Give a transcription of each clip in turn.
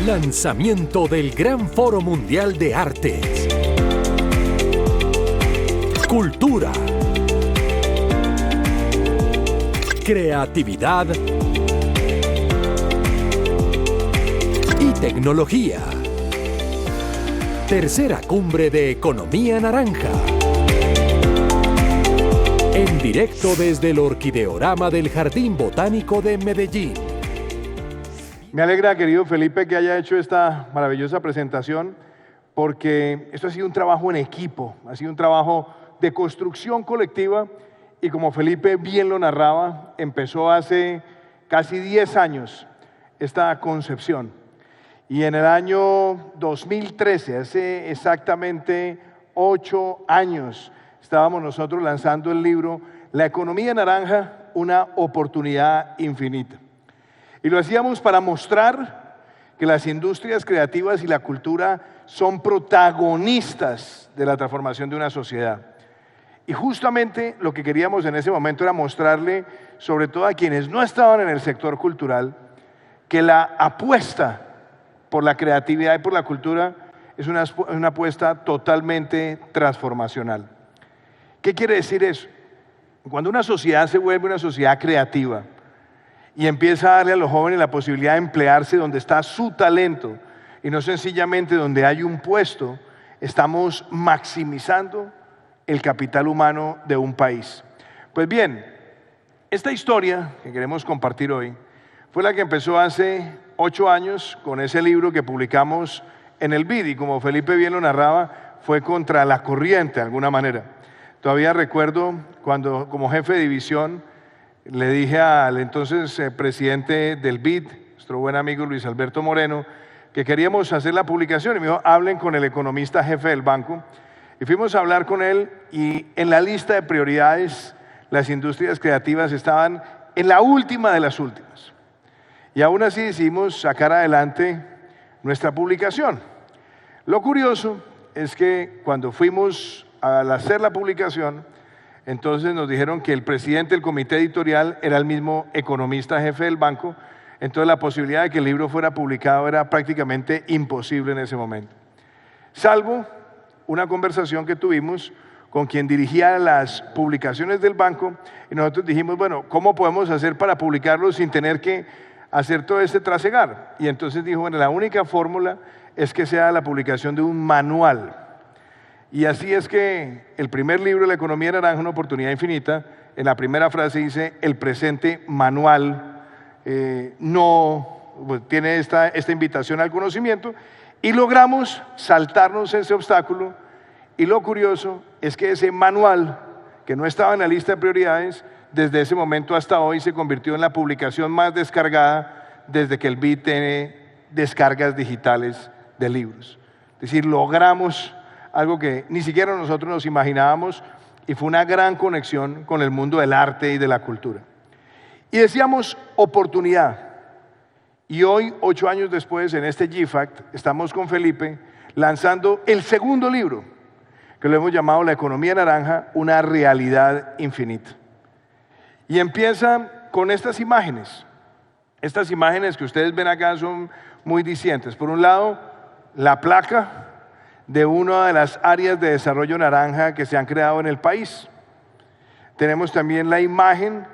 Lanzamiento del Gran Foro Mundial de Artes. Cultura. Creatividad. Y tecnología. Tercera cumbre de Economía Naranja. En directo desde el Orquideorama del Jardín Botánico de Medellín. Me alegra, querido Felipe, que haya hecho esta maravillosa presentación, porque esto ha sido un trabajo en equipo, ha sido un trabajo de construcción colectiva y, como Felipe bien lo narraba, empezó hace casi 10 años esta concepción. Y en el año 2013, hace exactamente 8 años, estábamos nosotros lanzando el libro La Economía Naranja, una oportunidad infinita. Y lo hacíamos para mostrar que las industrias creativas y la cultura son protagonistas de la transformación de una sociedad. Y justamente lo que queríamos en ese momento era mostrarle, sobre todo a quienes no estaban en el sector cultural, que la apuesta por la creatividad y por la cultura es una apuesta totalmente transformacional. ¿Qué quiere decir eso? Cuando una sociedad se vuelve una sociedad creativa y empieza a darle a los jóvenes la posibilidad de emplearse donde está su talento y no sencillamente donde hay un puesto, estamos maximizando el capital humano de un país. Pues bien, esta historia que queremos compartir hoy fue la que empezó hace 8 años con ese libro que publicamos en el BID, y como Felipe bien lo narraba, fue contra la corriente de alguna manera. Todavía recuerdo cuando, como jefe de división, le dije al entonces presidente del BID, nuestro buen amigo Luis Alberto Moreno, que queríamos hacer la publicación, y me dijo: hablen con el economista jefe del banco. Y fuimos a hablar con él, y en la lista de prioridades las industrias creativas estaban en la última de las últimas. Y aún así decidimos sacar adelante nuestra publicación. Lo curioso es que cuando fuimos a hacer la publicación, entonces nos dijeron que el presidente del comité editorial era el mismo economista jefe del banco, entonces la posibilidad de que el libro fuera publicado era prácticamente imposible en ese momento. Salvo una conversación que tuvimos con quien dirigía las publicaciones del banco, y nosotros dijimos: bueno, ¿cómo podemos hacer para publicarlo sin tener que hacer todo este trasegar? Y entonces dijo: bueno, la única fórmula es que sea la publicación de un manual. Y así es que el primer libro, La Economía Naranja, una oportunidad infinita, en la primera frase dice: el presente manual tiene esta invitación al conocimiento, y logramos saltarnos ese obstáculo. Y lo curioso es que ese manual, que no estaba en la lista de prioridades, desde ese momento hasta hoy se convirtió en la publicación más descargada desde que el BID tiene descargas digitales de libros. Es decir, logramos algo que ni siquiera nosotros nos imaginábamos, y fue una gran conexión con el mundo del arte y de la cultura. Y decíamos oportunidad. Y hoy, 8 años después, en este GIFACT, estamos con Felipe lanzando el segundo libro, que lo hemos llamado La Economía Naranja, una realidad infinita. Y empieza con estas imágenes. Estas imágenes que ustedes ven acá son muy dicientes. Por un lado, la placa de una de las áreas de desarrollo naranja que se han creado en el país. Tenemos también la imagen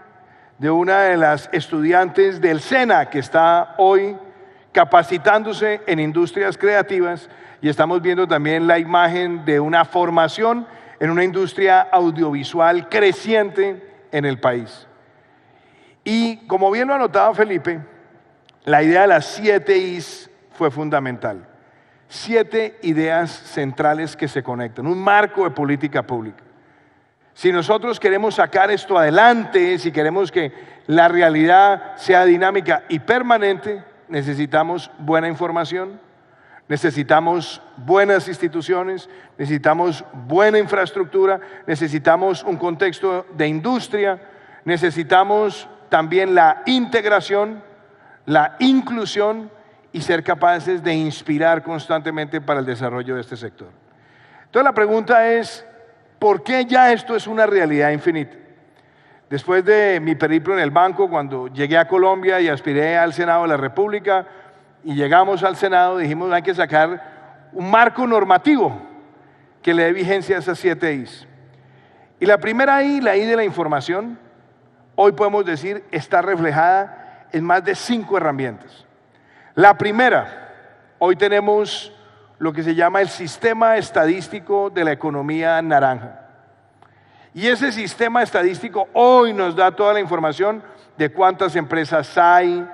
de una de las estudiantes del SENA que está hoy capacitándose en industrias creativas, y estamos viendo también la imagen de una formación en una industria audiovisual creciente en el país. Y como bien lo anotaba Felipe, la idea de las 7 Is fue fundamental. 7 ideas centrales que se conectan, un marco de política pública. Si nosotros queremos sacar esto adelante, si queremos que la realidad sea dinámica y permanente, necesitamos buena información, necesitamos buenas instituciones, necesitamos buena infraestructura, necesitamos un contexto de industria, necesitamos también la integración, la inclusión, y ser capaces de inspirar constantemente para el desarrollo de este sector. Entonces la pregunta es: ¿por qué ya esto es una realidad infinita? Después de mi periplo en el banco, cuando llegué a Colombia y aspiré al Senado de la República, y llegamos al Senado, dijimos hay que sacar un marco normativo que le dé vigencia a esas 7 I's. Y la primera I, la I de la información, hoy podemos decir está reflejada en más de 5 herramientas. La primera, hoy tenemos lo que se llama el Sistema Estadístico de la Economía Naranja. Y ese sistema estadístico hoy nos da toda la información de cuántas empresas hay,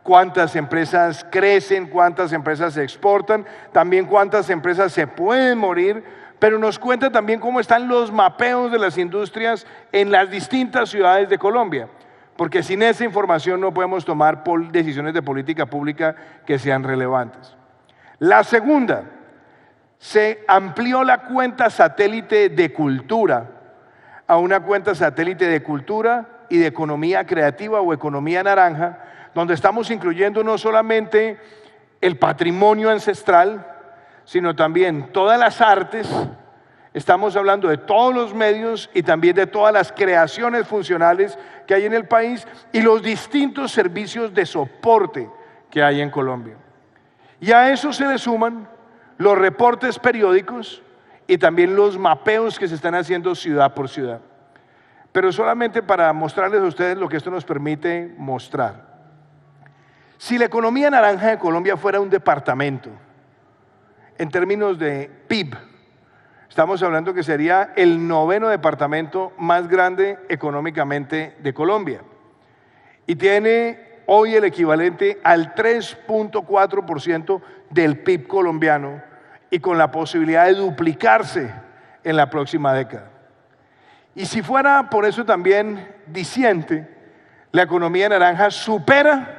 cuántas empresas crecen, cuántas empresas se exportan, también cuántas empresas se pueden morir, pero nos cuenta también cómo están los mapeos de las industrias en las distintas ciudades de Colombia, porque sin esa información no podemos tomar decisiones de política pública que sean relevantes. La segunda, se amplió la cuenta satélite de cultura a una cuenta satélite de cultura y de economía creativa o economía naranja, donde estamos incluyendo no solamente el patrimonio ancestral, sino también todas las artes. Estamos hablando de todos los medios y también de todas las creaciones funcionales que hay en el país y los distintos servicios de soporte que hay en Colombia. Y a eso se le suman los reportes periódicos y también los mapeos que se están haciendo ciudad por ciudad. Pero solamente para mostrarles a ustedes lo que esto nos permite mostrar. Si la economía naranja de Colombia fuera un departamento, en términos de PIB, estamos hablando que sería el 9º departamento más grande económicamente de Colombia. Y tiene hoy el equivalente al 3.4% del PIB colombiano y con la posibilidad de duplicarse en la próxima década. Y si fuera por eso también diciente, la economía naranja supera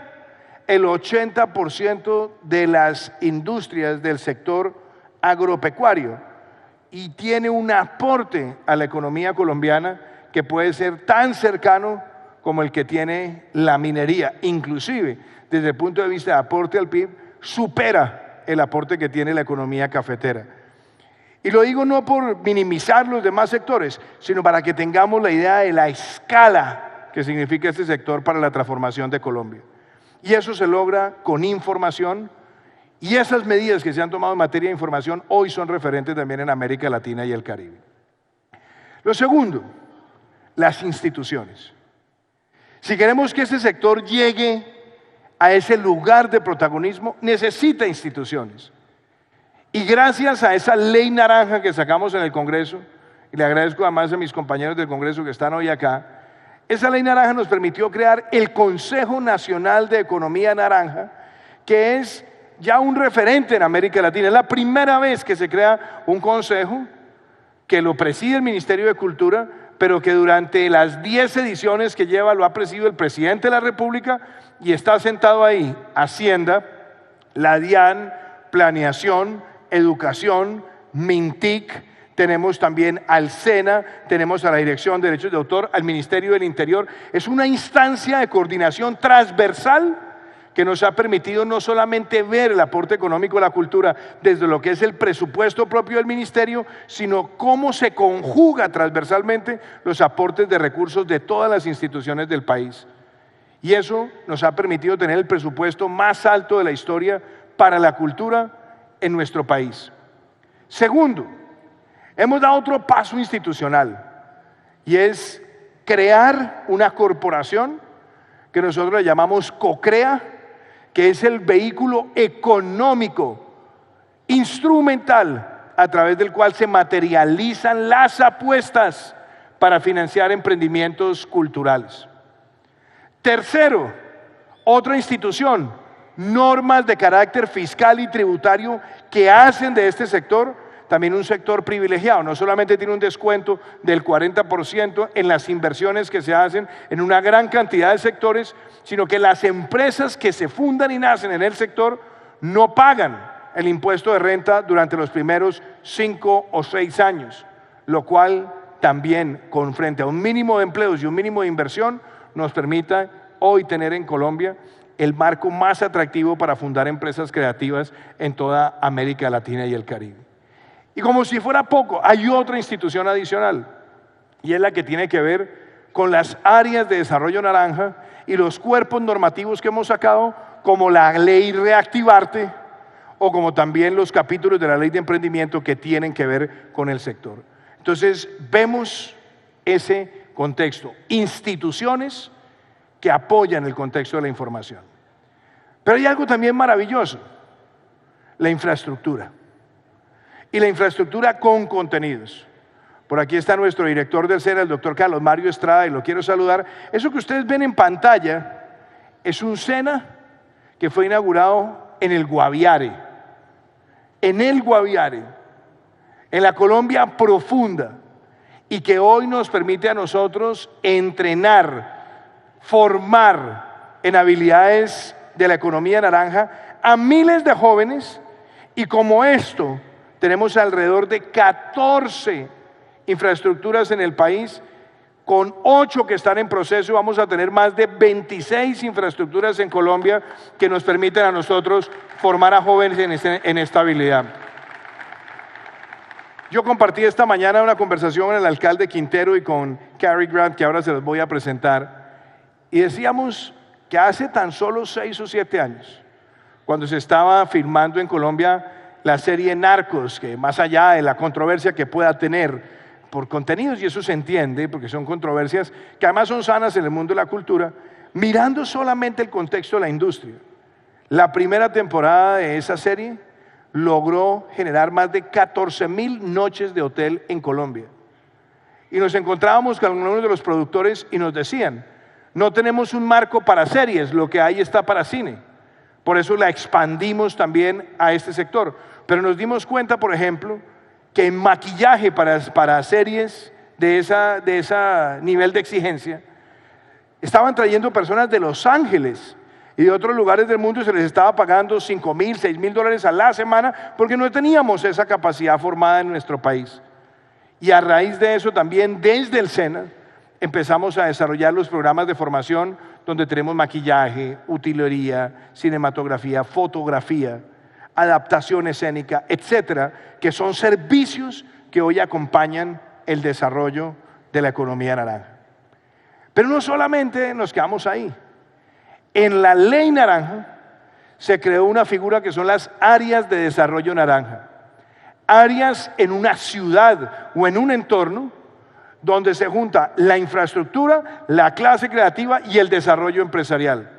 el 80% de las industrias del sector agropecuario y tiene un aporte a la economía colombiana que puede ser tan cercano como el que tiene la minería. Inclusive, desde el punto de vista de aporte al PIB, supera el aporte que tiene la economía cafetera. Y lo digo no por minimizar los demás sectores, sino para que tengamos la idea de la escala que significa este sector para la transformación de Colombia. Y eso se logra con información, y esas medidas que se han tomado en materia de información hoy son referentes también en América Latina y el Caribe. Lo segundo, las instituciones. Si queremos que este sector llegue a ese lugar de protagonismo, necesita instituciones. Y gracias a esa ley naranja que sacamos en el Congreso, y le agradezco además a mis compañeros del Congreso que están hoy acá, esa ley naranja nos permitió crear el Consejo Nacional de Economía Naranja, que es ya un referente en América Latina. Es la primera vez que se crea un consejo que lo preside el Ministerio de Cultura, pero que durante las 10 ediciones que lleva lo ha presidido el presidente de la República y está sentado ahí Hacienda, la DIAN, Planeación, Educación, MINTIC, tenemos también al SENA, tenemos a la Dirección de Derechos de Autor, al Ministerio del Interior. Es una instancia de coordinación transversal que nos ha permitido no solamente ver el aporte económico a la cultura desde lo que es el presupuesto propio del ministerio, sino cómo se conjuga transversalmente los aportes de recursos de todas las instituciones del país. Y eso nos ha permitido tener el presupuesto más alto de la historia para la cultura en nuestro país. Segundo, hemos dado otro paso institucional y es crear una corporación que nosotros le llamamos COCREA, que es el vehículo económico instrumental a través del cual se materializan las apuestas para financiar emprendimientos culturales. Tercero, otra institución, normas de carácter fiscal y tributario que hacen de este sector también un sector privilegiado. No solamente tiene un descuento del 40% en las inversiones que se hacen en una gran cantidad de sectores, sino que las empresas que se fundan y nacen en el sector no pagan el impuesto de renta durante los primeros 5 o 6 años, lo cual también, con frente a un mínimo de empleos y un mínimo de inversión, nos permite hoy tener en Colombia el marco más atractivo para fundar empresas creativas en toda América Latina y el Caribe. Y como si fuera poco, hay otra institución adicional, y es la que tiene que ver con las áreas de desarrollo naranja y los cuerpos normativos que hemos sacado como la ley Reactivarte o como también los capítulos de la ley de emprendimiento que tienen que ver con el sector. Entonces vemos ese contexto, instituciones que apoyan el contexto de la información. Pero hay algo también maravilloso, la infraestructura. Y la infraestructura con contenidos. Por aquí está nuestro director del SENA, el doctor Carlos Mario Estrada, y lo quiero saludar. Eso que ustedes ven en pantalla es un SENA que fue inaugurado en el Guaviare, en la Colombia profunda, y que hoy nos permite a nosotros entrenar, formar en habilidades de la economía naranja a miles de jóvenes, y como esto tenemos alrededor de 14 infraestructuras en el país, con 8 que están en proceso. Vamos a tener más de 26 infraestructuras en Colombia que nos permiten a nosotros formar a jóvenes en esta habilidad. Yo compartí esta mañana una conversación con el alcalde Quintero y con Cary Grant, que ahora se los voy a presentar, y decíamos que hace tan solo 6 o 7 años, cuando se estaba filmando en Colombia la serie Narcos, que más allá de la controversia que pueda tener por contenidos, y eso se entiende, porque son controversias que además son sanas en el mundo de la cultura, mirando solamente el contexto de la industria, la primera temporada de esa serie logró generar más de 14,000 noches de hotel en Colombia. Y nos encontrábamos con algunos de los productores y nos decían, no tenemos un marco para series, lo que hay está para cine. Por eso la expandimos también a este sector. Pero nos dimos cuenta, por ejemplo, que en maquillaje para series de ese nivel de exigencia, estaban trayendo personas de Los Ángeles y de otros lugares del mundo, y se les estaba pagando $5,000, $6,000 a la semana, porque no teníamos esa capacidad formada en nuestro país. Y a raíz de eso también desde el SENA empezamos a desarrollar los programas de formación donde tenemos maquillaje, utilería, cinematografía, fotografía, adaptación escénica, etcétera, que son servicios que hoy acompañan el desarrollo de la economía naranja. Pero no solamente nos quedamos ahí. En la ley naranja se creó una figura que son las áreas de desarrollo naranja. Áreas en una ciudad o en un entorno donde se junta la infraestructura, la clase creativa y el desarrollo empresarial.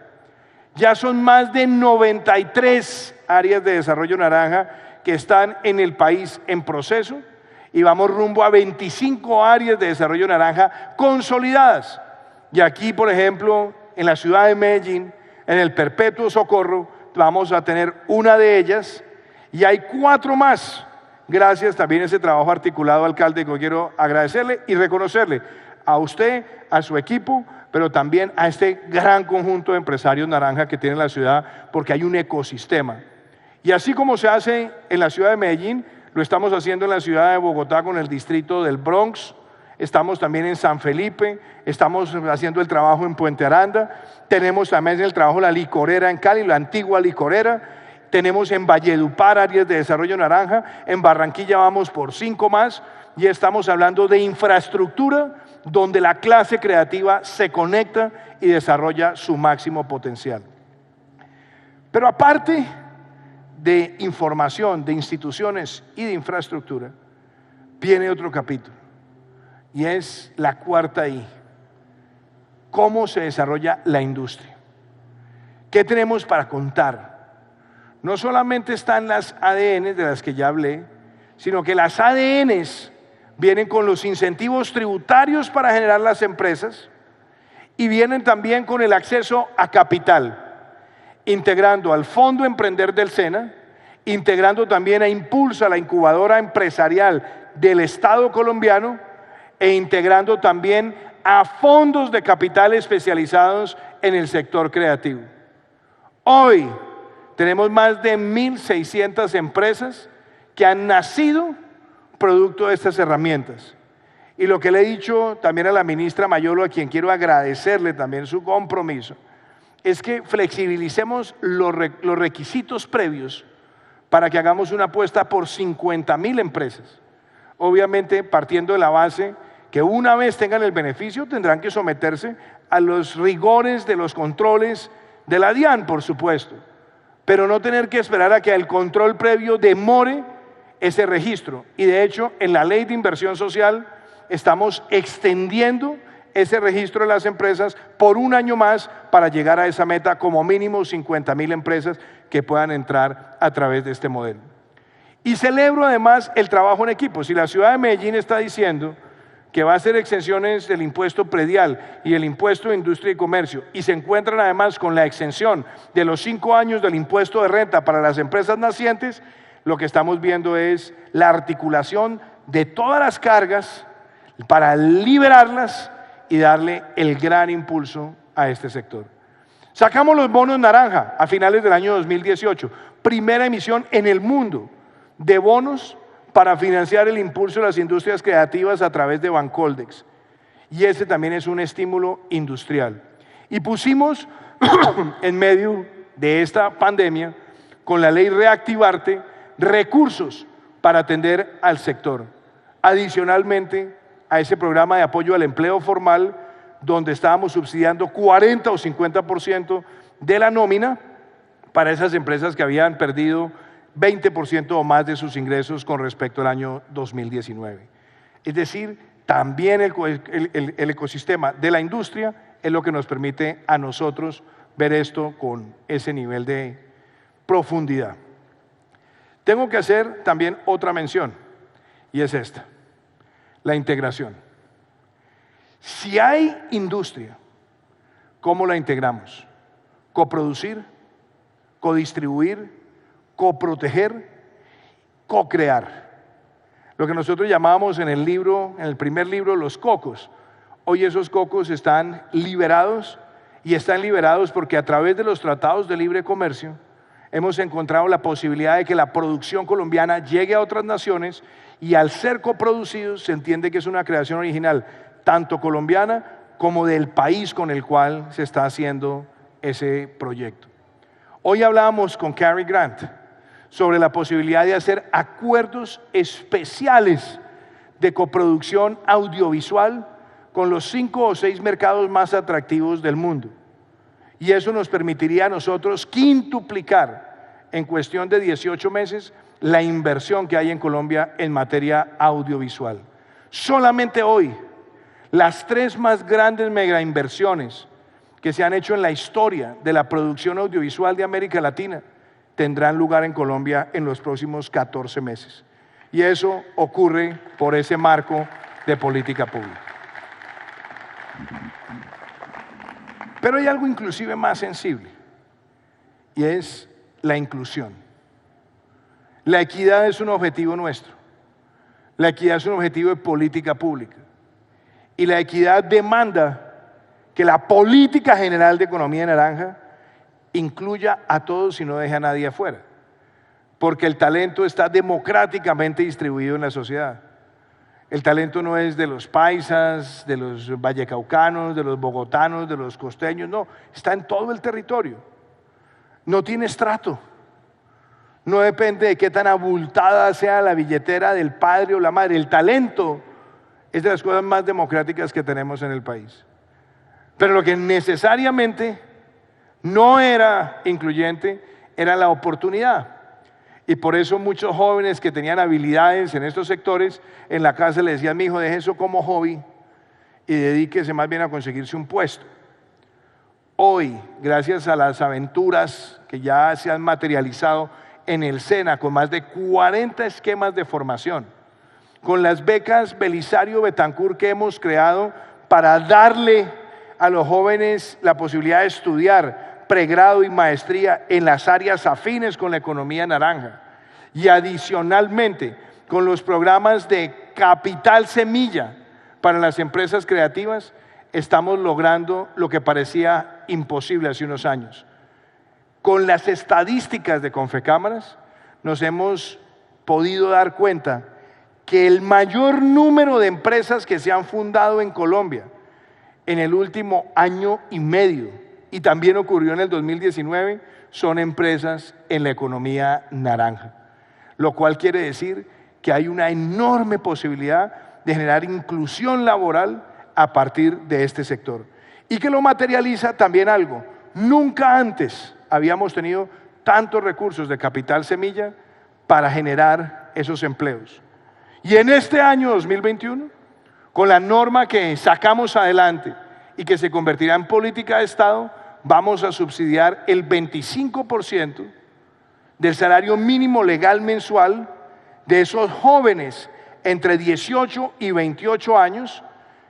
Ya son más de 93 áreas de desarrollo naranja que están en el país en proceso, y vamos rumbo a 25 áreas de desarrollo naranja consolidadas. Y aquí, por ejemplo, en la ciudad de Medellín, en el Perpetuo Socorro, vamos a tener una de ellas, y hay 4 más. Gracias también a ese trabajo articulado, alcalde, que quiero agradecerle y reconocerle a usted, a su equipo, pero también a este gran conjunto de empresarios naranja que tiene la ciudad, porque hay un ecosistema. Y así como se hace en la ciudad de Medellín, lo estamos haciendo en la ciudad de Bogotá con el distrito del Bronx, estamos también en San Felipe, estamos haciendo el trabajo en Puente Aranda, tenemos también el trabajo de la licorera en Cali, la antigua licorera, tenemos en Valledupar áreas de desarrollo naranja, en Barranquilla vamos por 5 más, y estamos hablando de infraestructura donde la clase creativa se conecta y desarrolla su máximo potencial. Pero aparte de información, de instituciones y de infraestructura, viene otro capítulo, y es la cuarta I: cómo se desarrolla la industria. ¿Qué tenemos para contar? No solamente están las ADNs de las que ya hablé, sino que las ADNs vienen con los incentivos tributarios para generar las empresas, y vienen también con el acceso a capital, integrando al Fondo Emprender del SENA, integrando también a Impulsa, la incubadora empresarial del Estado colombiano, e integrando también a fondos de capital especializados en el sector creativo. Hoy tenemos más de 1,600 empresas que han nacido producto de estas herramientas. Y lo que le he dicho también a la ministra Mayolo, a quien quiero agradecerle también su compromiso, es que flexibilicemos los requisitos previos para que hagamos una apuesta por 50,000 empresas. Obviamente partiendo de la base que una vez tengan el beneficio tendrán que someterse a los rigores de los controles de la DIAN, por supuesto, pero no tener que esperar a que el control previo demore ese registro. Y de hecho, en la ley de inversión social estamos extendiendo ese registro de las empresas por un año más para llegar a esa meta, como mínimo 50.000 empresas que puedan entrar a través de este modelo. Y celebro además el trabajo en equipo. Si la ciudad de Medellín está diciendo que va a hacer exenciones del impuesto predial y el impuesto de industria y comercio, y se encuentran además con la exención de los 5 años del impuesto de renta para las empresas nacientes, lo que estamos viendo es la articulación de todas las cargas para liberarlas y darle el gran impulso a este sector. Sacamos los bonos naranja a finales del año 2018, primera emisión en el mundo de bonos para financiar el impulso de las industrias creativas a través de Bancoldex. Y ese también es un estímulo industrial. Y pusimos en medio de esta pandemia, con la ley Reactivarte, recursos para atender al sector. Adicionalmente a ese programa de apoyo al empleo formal, donde estábamos subsidiando 40 o 50% de la nómina para esas empresas que habían perdido 20% o más de sus ingresos con respecto al año 2019. Es decir, también el ecosistema de la industria es lo que nos permite a nosotros ver esto con ese nivel de profundidad. Tengo que hacer también otra mención, y es esta: la integración. Si hay industria, ¿cómo la integramos? Coproducir, codistribuir, coproteger, co-crear. Lo que nosotros llamábamos en el primer libro, los cocos. Hoy esos cocos están liberados, y están liberados porque a través de los tratados de libre comercio hemos encontrado la posibilidad de que la producción colombiana llegue a otras naciones, y al ser coproducidos se entiende que es una creación original tanto colombiana como del país con el cual se está haciendo ese proyecto. Hoy hablábamos con Cary Grant sobre la posibilidad de hacer acuerdos especiales de coproducción audiovisual con los 5 o 6 mercados más atractivos del mundo. Y eso nos permitiría a nosotros quintuplicar en cuestión de 18 meses la inversión que hay en Colombia en materia audiovisual. Solamente hoy, las 3 más grandes megainversiones que se han hecho en la historia de la producción audiovisual de América Latina tendrán lugar en Colombia en los próximos 14 meses. Y eso ocurre por ese marco de política pública. Pero hay algo inclusive más sensible, y es la inclusión. La equidad es un objetivo nuestro. La equidad es un objetivo de política pública. Y la equidad demanda que la política general de economía naranja incluya a todos y no deje a nadie afuera, porque el talento está democráticamente distribuido en la sociedad. El talento no es de los paisas, de los vallecaucanos, de los bogotanos, de los costeños, no, está en todo el territorio. No tiene estrato. No depende de qué tan abultada sea la billetera del padre o la madre. El talento es de las cosas más democráticas que tenemos en el país. Pero lo que necesariamente no era incluyente era la oportunidad. Y por eso muchos jóvenes que tenían habilidades en estos sectores, en la casa le decían: mi hijo, deje eso como hobby y dedíquese más bien a conseguirse un puesto. Hoy, gracias a las aventuras que ya se han materializado en el SENA, con más de 40 esquemas de formación, con las becas Belisario Betancourt que hemos creado para darle a los jóvenes la posibilidad de estudiar pregrado y maestría en las áreas afines con la economía naranja, y adicionalmente con los programas de capital semilla para las empresas creativas, estamos logrando lo que parecía imposible hace unos años. Con las estadísticas de Confecámaras nos hemos podido dar cuenta que el mayor número de empresas que se han fundado en Colombia en el último año y medio, y también ocurrió en el 2019, son empresas en la economía naranja, lo cual quiere decir que hay una enorme posibilidad de generar inclusión laboral a partir de este sector, y que lo materializa también algo: Nunca antes habíamos tenido tantos recursos de capital semilla para generar esos empleos. Y en este año 2021, con la norma que sacamos adelante y que se convertirá en política de Estado, vamos a subsidiar el 25% del salario mínimo legal mensual de esos jóvenes entre 18 y 28 años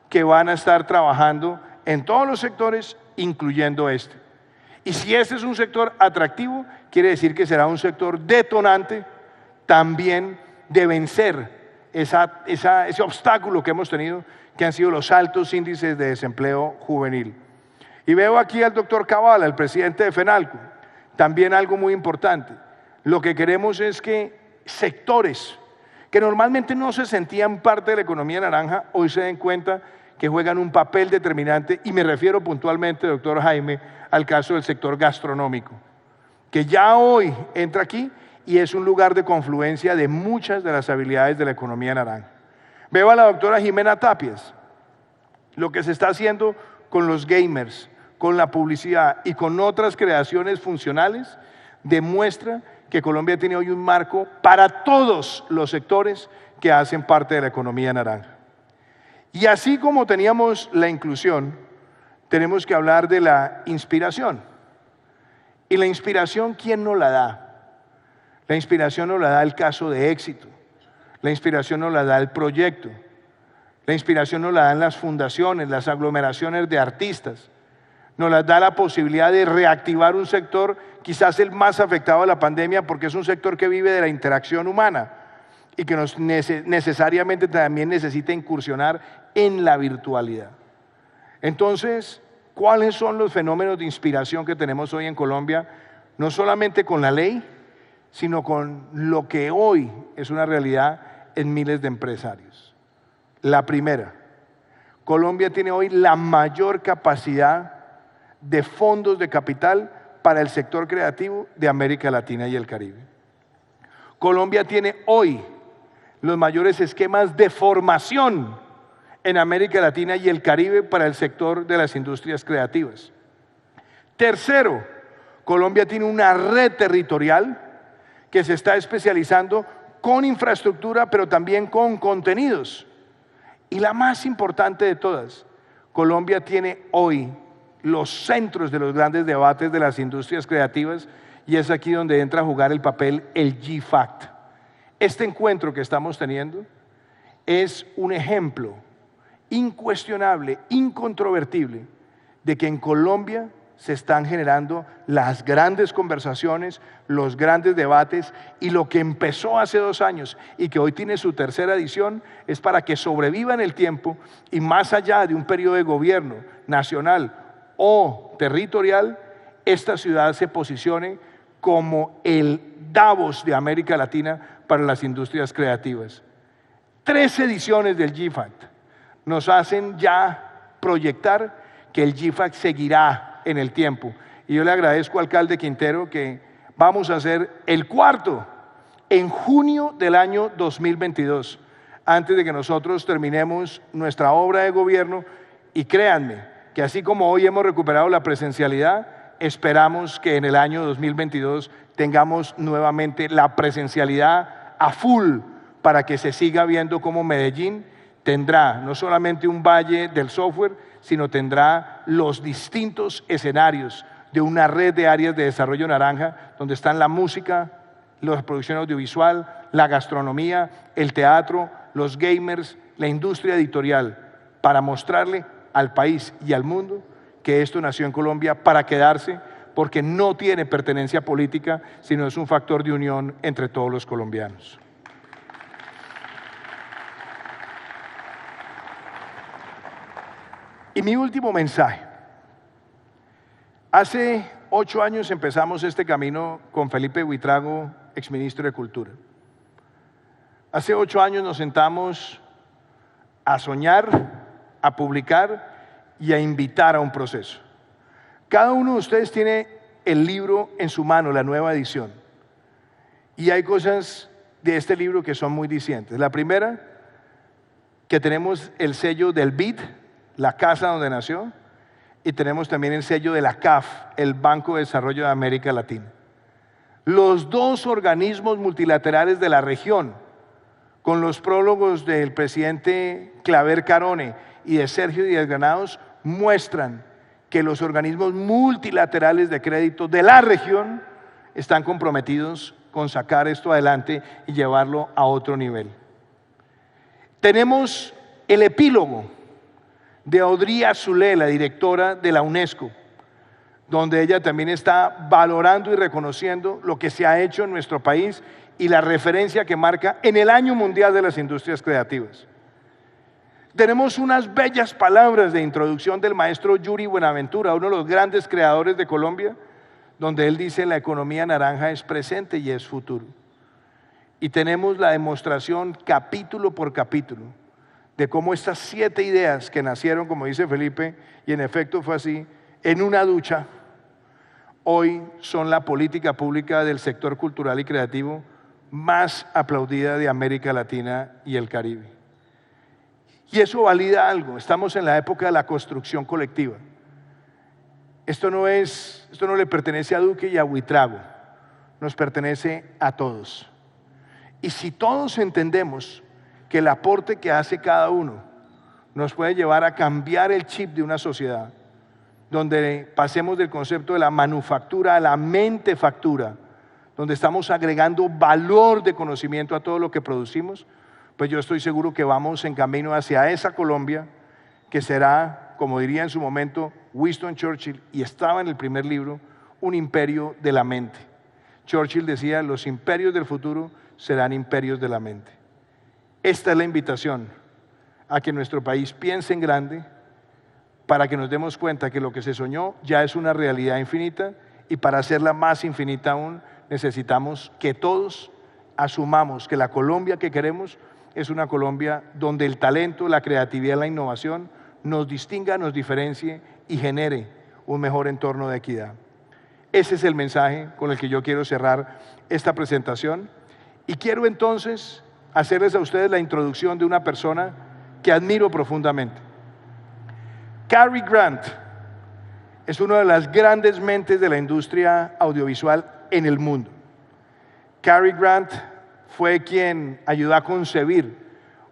que van a estar trabajando en todos los sectores, incluyendo este. Y si este es un sector atractivo, quiere decir que será un sector detonante también de vencer ese obstáculo que hemos tenido, que han sido los altos índices de desempleo juvenil. Y veo aquí al doctor Cabala, el presidente de FENALCO, también algo muy importante. Lo que queremos es que sectores que normalmente no se sentían parte de la economía naranja, hoy se den cuenta que juegan un papel determinante, y me refiero puntualmente, doctor Jaime, al caso del sector gastronómico, que ya hoy entra aquí y es un lugar de confluencia de muchas de las habilidades de la economía naranja. Veo a la doctora Jimena Tapias, lo que se está haciendo con los gamers, con la publicidad y con otras creaciones funcionales, demuestra que Colombia tiene hoy un marco para todos los sectores que hacen parte de la economía naranja. Y así como teníamos la inclusión, tenemos que hablar de la inspiración. Y la inspiración, ¿quién nos la da? La inspiración nos la da el caso de éxito, la inspiración nos la da el proyecto, la inspiración nos la dan las fundaciones, las aglomeraciones de artistas, nos la da la posibilidad de reactivar un sector quizás el más afectado de la pandemia, porque es un sector que vive de la interacción humana y que necesariamente también necesita incursionar en la virtualidad. Entonces, ¿cuáles son los fenómenos de inspiración que tenemos hoy en Colombia? No solamente con la ley, sino con lo que hoy es una realidad en miles de empresarios. La primera, Colombia tiene hoy la mayor capacidad de fondos de capital para el sector creativo de América Latina y el Caribe. Colombia tiene hoy los mayores esquemas de formación en América Latina y el Caribe para el sector de las industrias creativas. Tercero, Colombia tiene una red territorial que se está especializando con infraestructura, pero también con contenidos. Y la más importante de todas, Colombia tiene hoy los centros de los grandes debates de las industrias creativas, y es aquí donde entra a jugar el papel el GFACT. Este encuentro que estamos teniendo es un ejemplo incuestionable, incontrovertible, de que en Colombia se están generando las grandes conversaciones, los grandes debates, y lo que empezó hace 2 años y que hoy tiene su tercera edición es para que sobreviva en el tiempo y más allá de un periodo de gobierno nacional o territorial, esta ciudad se posicione como el Davos de América Latina para las industrias creativas. 3 ediciones del GFACT nos hacen ya proyectar que el GFACT seguirá en el tiempo. Y yo le agradezco al alcalde Quintero que vamos a hacer el 4º en junio del año 2022, antes de que nosotros terminemos nuestra obra de gobierno. Y créanme que así como hoy hemos recuperado la presencialidad, esperamos que en el año 2022 tengamos nuevamente la presencialidad a full, para que se siga viendo cómo Medellín tendrá no solamente un valle del software, sino tendrá los distintos escenarios de una red de áreas de desarrollo naranja, donde están la música, la producción audiovisual, la gastronomía, el teatro, los gamers, la industria editorial, para mostrarle al país y al mundo que esto nació en Colombia para quedarse, porque no tiene pertenencia política, sino es un factor de unión entre todos los colombianos. Y mi último mensaje. Hace 8 años empezamos este camino con Felipe Buitrago, exministro de Cultura. Hace 8 años nos sentamos a soñar, a publicar y a invitar a un proceso. Cada uno de ustedes tiene el libro en su mano, la nueva edición. Y hay cosas de este libro que son muy dicientes. La primera, que tenemos el sello del BID, la casa donde nació. y tenemos también el sello de la CAF, el Banco de Desarrollo de América Latina. Los dos organismos multilaterales de la región, con los prólogos del presidente Claver Carone y de Sergio Díaz Granados, muestran que los organismos multilaterales de crédito de la región están comprometidos con sacar esto adelante y llevarlo a otro nivel. Tenemos el epílogo de Audrey Azoulay, la directora de la UNESCO, donde ella también está valorando y reconociendo lo que se ha hecho en nuestro país y la referencia que marca en el Año Mundial de las Industrias Creativas. Tenemos unas bellas palabras de introducción del maestro Yuri Buenaventura, uno de los grandes creadores de Colombia, donde él dice: la economía naranja es presente y es futuro. Y tenemos la demostración capítulo por capítulo de cómo estas 7 ideas que nacieron, como dice Felipe, y en efecto fue así, en una ducha, hoy son la política pública del sector cultural y creativo más aplaudida de América Latina y el Caribe. Y eso valida algo: estamos en la época de la construcción colectiva. Esto no le pertenece a Duque y a Buitrago, nos pertenece a todos. Y si todos entendemos que el aporte que hace cada uno nos puede llevar a cambiar el chip de una sociedad, donde pasemos del concepto de la manufactura a la mentefactura, donde estamos agregando valor de conocimiento a todo lo que producimos, pues yo estoy seguro que vamos en camino hacia esa Colombia que será, como diría en su momento Winston Churchill, y estaba en el primer libro, un imperio de la mente. Churchill decía: los imperios del futuro serán imperios de la mente. Esta es la invitación a que nuestro país piense en grande, para que nos demos cuenta que lo que se soñó ya es una realidad infinita, y para hacerla más infinita aún necesitamos que todos asumamos que la Colombia que queremos es una Colombia donde el talento, la creatividad y la innovación nos distinga, nos diferencie y genere un mejor entorno de equidad. Ese es el mensaje con el que yo quiero cerrar esta presentación, y quiero entonces hacerles a ustedes la introducción de una persona que admiro profundamente. Cary Grant es una de las grandes mentes de la industria audiovisual en el mundo. Cary Grant fue quien ayudó a concebir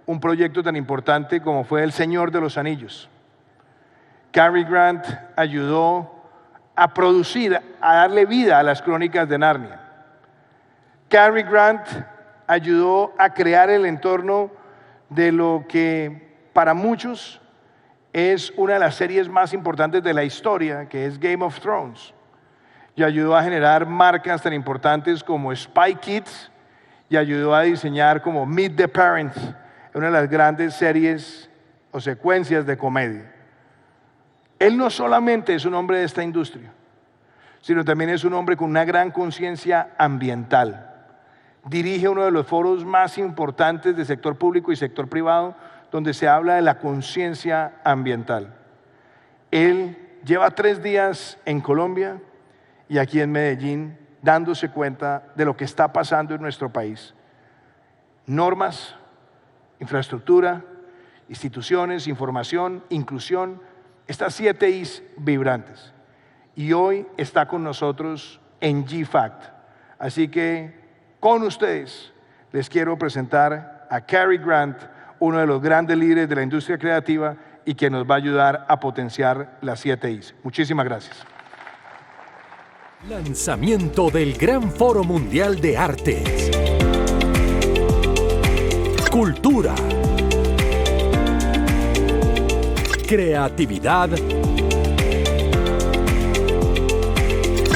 un proyecto tan importante como fue El Señor de los Anillos. Cary Grant ayudó a producir, a darle vida a las Crónicas de Narnia. Cary Grant ayudó a crear el entorno de lo que para muchos es una de las series más importantes de la historia, que es Game of Thrones, y ayudó a generar marcas tan importantes como Spy Kids, y ayudó a diseñar como Meet the Parents, una de las grandes series o secuencias de comedia. Él no solamente es un hombre de esta industria, sino también es un hombre con una gran conciencia ambiental. Dirige uno de los foros más importantes del sector público y sector privado, donde se habla de la conciencia ambiental. Él lleva 3 días en Colombia y aquí en Medellín, dándose cuenta de lo que está pasando en nuestro país. Normas, infraestructura, instituciones, información, inclusión, estas 7 I's vibrantes. Y hoy está con nosotros en GFACT. Así que con ustedes les quiero presentar a Cary Grant, uno de los grandes líderes de la industria creativa y que nos va a ayudar a potenciar las 7 I's. Muchísimas gracias. Lanzamiento del Gran Foro Mundial de Artes. Cultura. Creatividad.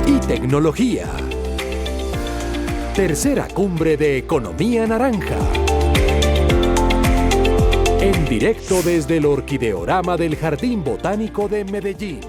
Y tecnología. Tercera Cumbre de Economía Naranja. En directo desde el Orquideorama del Jardín Botánico de Medellín.